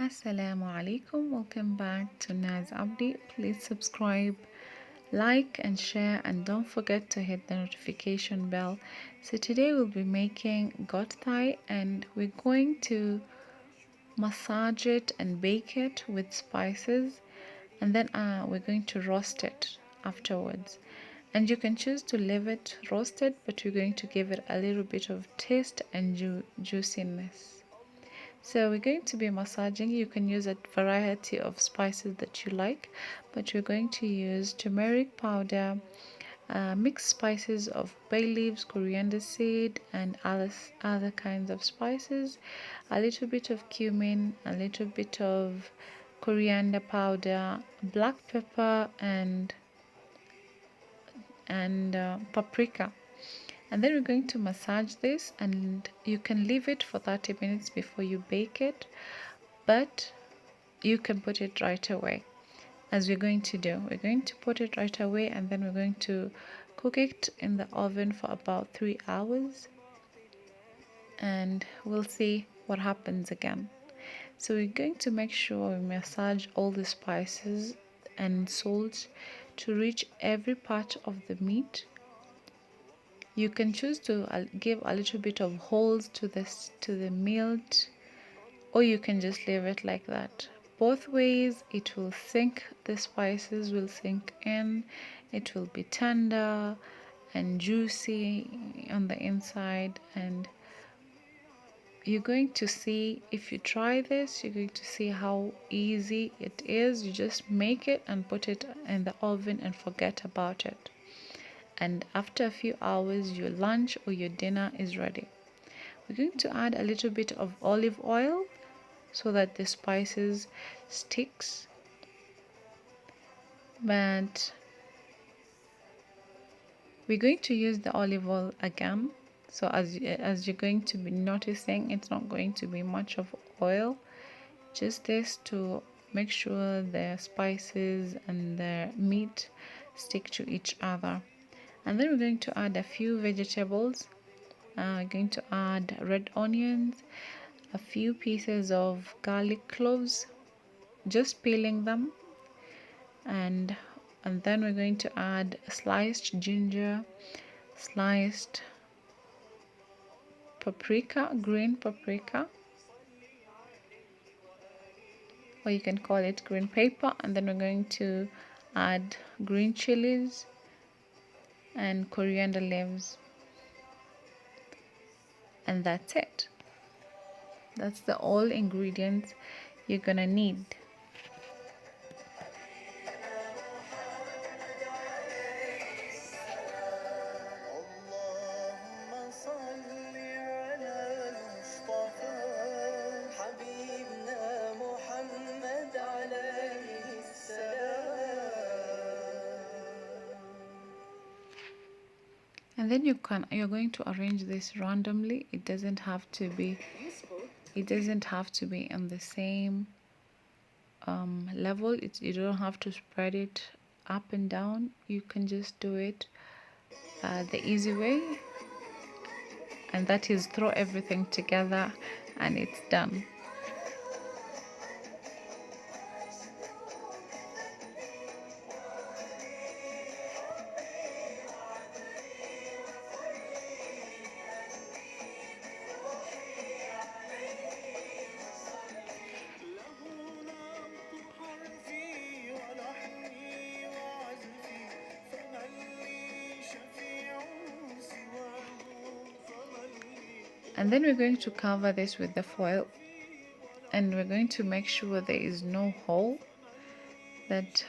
Assalamu alaikum, welcome back to Naz Update. Please subscribe, like and share, and don't forget to hit the notification bell. So today we'll be making goat thigh, and we're going to massage it and bake it with spices, and then we're going to roast it afterwards. And you can choose to leave it roasted, but we're going to give it a little bit of taste and juiciness. So we're going to be massaging. You can use a variety of spices that you like, but we're going to use turmeric powder, mixed spices of bay leaves, coriander seed, and other kinds of spices, a little bit of cumin, a little bit of coriander powder, black pepper, and paprika. And then we're going to massage this, and you can leave it for 30 minutes before you bake it, but you can put it right away, as we're going to do. We're going to put it right away, and then we're going to cook it in the oven for about 3 hours, and we'll see what happens again. So we're going to make sure we massage all the spices and salt to reach every part of the meat. You can choose to give a little bit of holes to the meat, or you can just leave it like that. Both ways it will sink, the spices will sink in, it will be tender and juicy on the inside, and you're going to see, if you try this, you're going to see how easy it is. You just make it and put it in the oven and forget about it, and after a few hours your lunch or your dinner is ready. We're going to add a little bit of olive oil so that the spices sticks, but we're going to use the olive oil again. So as you're going to be noticing, it's not going to be much of oil, just this to make sure the spices and the meat stick to each other. And then we're going to add a few vegetables. We're going to add red onions, a few pieces of garlic cloves, just peeling them, and then we're going to add sliced ginger, sliced paprika, green paprika, or you can call it green pepper, and then we're going to add green chilies and coriander leaves, and that's it. That's the all ingredients you're gonna need. And then you're going to arrange this randomly. It doesn't have to be in the same level. You don't have to spread it up and down. You can just do it the easy way, and that is throw everything together and it's done. And then we're going to cover this with the foil, and we're going to make sure there is no hole that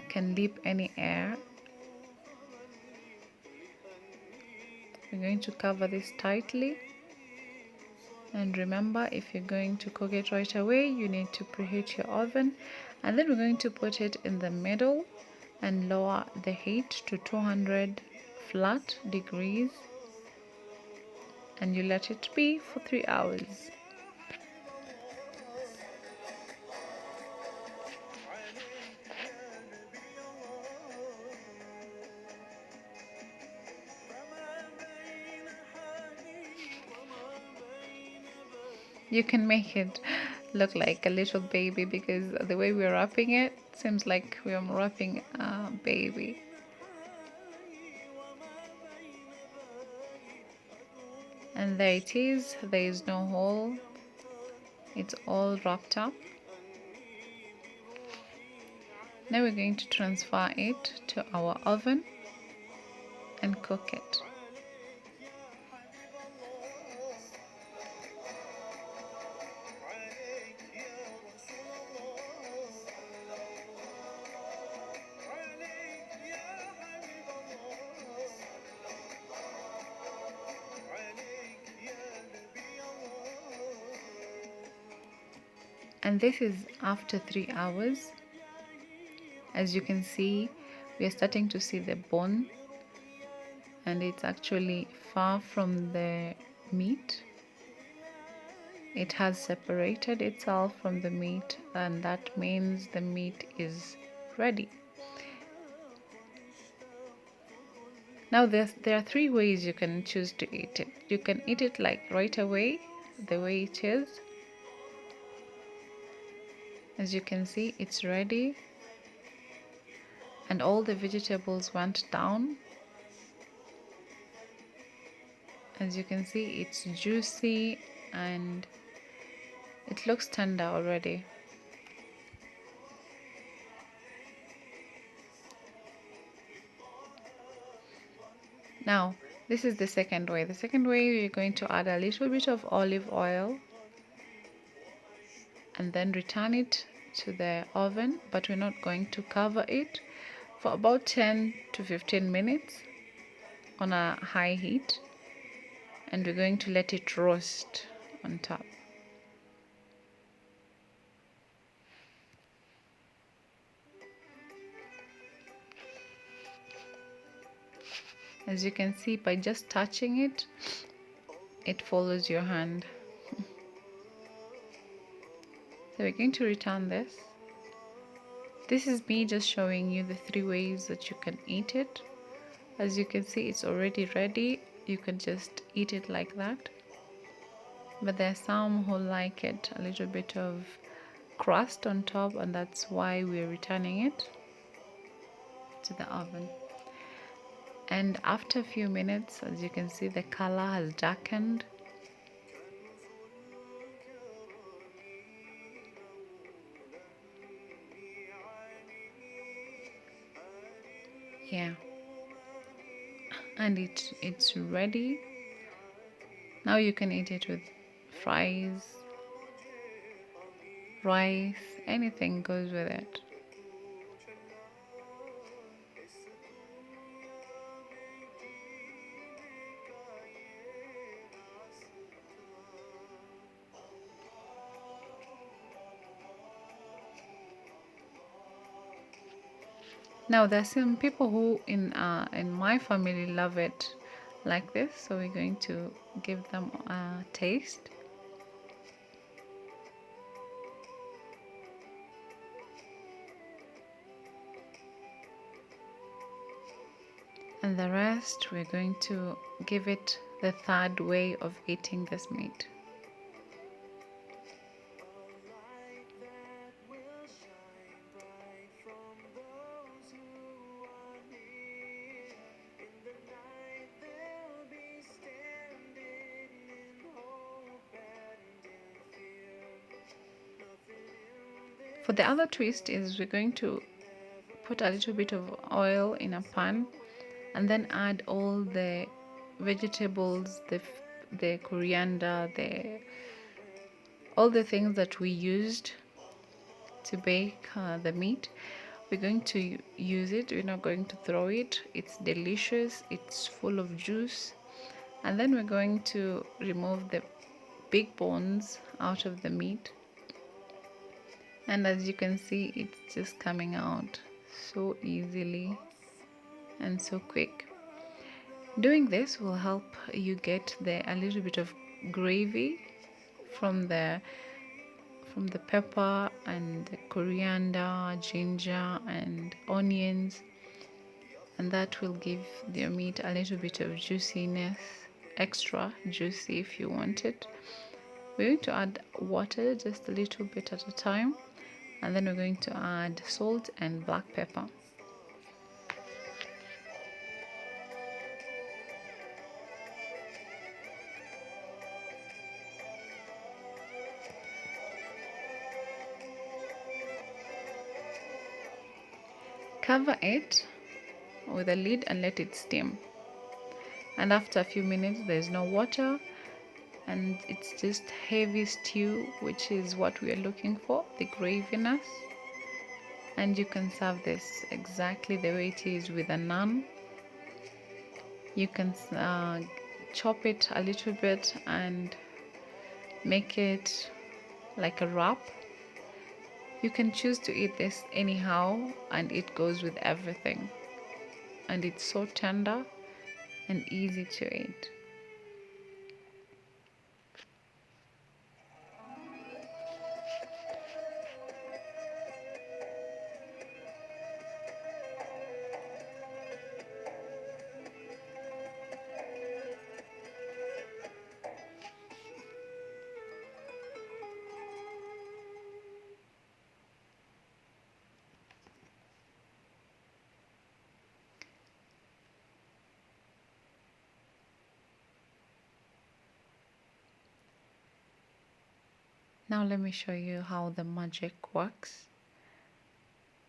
can leak any air. We're going to cover this tightly, and remember, if you're going to cook it right away, you need to preheat your oven. And then we're going to put it in the middle and lower the heat to 200 flat degrees, and you let it be for 3 hours. You can make it look like a little baby, because the way we're wrapping it seems like we're wrapping a baby. And there it is, there is no hole, it's all wrapped up. Now we're going to transfer it to our oven and cook it. And this is after 3 hours. As you can see, we are starting to see the bone, and it's actually far from the meat. It has separated itself from the meat, and that means the meat is ready. Now there are 3 ways you can choose to eat it. You can eat it like right away, the way it is. As you can see, it's ready, and all the vegetables went down. As you can see, it's juicy and it looks tender already. Now, this is the second way. The second way, you're going to add a little bit of olive oil and then return it to the oven, but we're not going to cover it for about 10 to 15 minutes on a high heat, and we're going to let it roast on top. As you can see, by just touching it, it follows your hand. So we're going to return this. This is me just showing you the 3 ways that you can eat it. As you can see, it's already ready. You can just eat it like that. But there are some who like it a little bit of crust on top, and that's why we're returning it to the oven. And after a few minutes, as you can see, the color has darkened. Yeah, and it's ready. Now you can eat it with fries, rice, anything goes with it. Now there's some people who in my family love it like this, so we're going to give them a taste. And the rest, we're going to give it the 3rd way of eating this meat. For the other twist is we're going to put a little bit of oil in a pan and then add all the vegetables, the coriander, all the things that we used to bake the meat. We're going to use it. We're not going to throw it. It's delicious. It's full of juice. And then we're going to remove the big bones out of the meat. And as you can see, it's just coming out so easily and so quick. Doing this will help you get a little bit of gravy from the pepper and the coriander, ginger and onions, and that will give your meat a little bit of juiciness, extra juicy if you want it. We're going to add water just a little bit at a time, and then we're going to add salt and black pepper. Cover it with a lid and let it steam. And after a few minutes, there's no water and it's just heavy stew, which is what we are looking for, the graviness. And you can serve this exactly the way it is with a naan. You can chop it a little bit and make it like a wrap. You can choose to eat this anyhow, and it goes with everything. And it's so tender and easy to eat. Now let me show you how the magic works,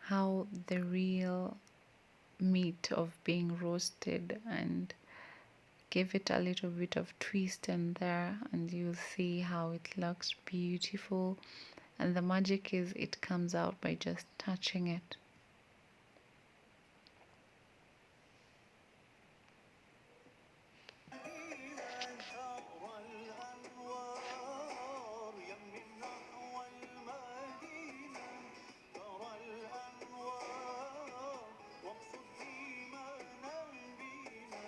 how the real meat of being roasted, and give it a little bit of twist in there and you'll see how it looks beautiful. And the magic is it comes out by just touching it.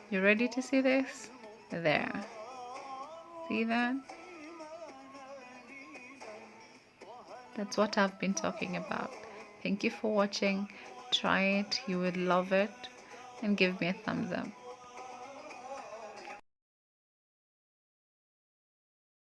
You ready to see this? There. See that? That's what I've been talking about. Thank you for watching. Try it. You would love it. And give me a thumbs up.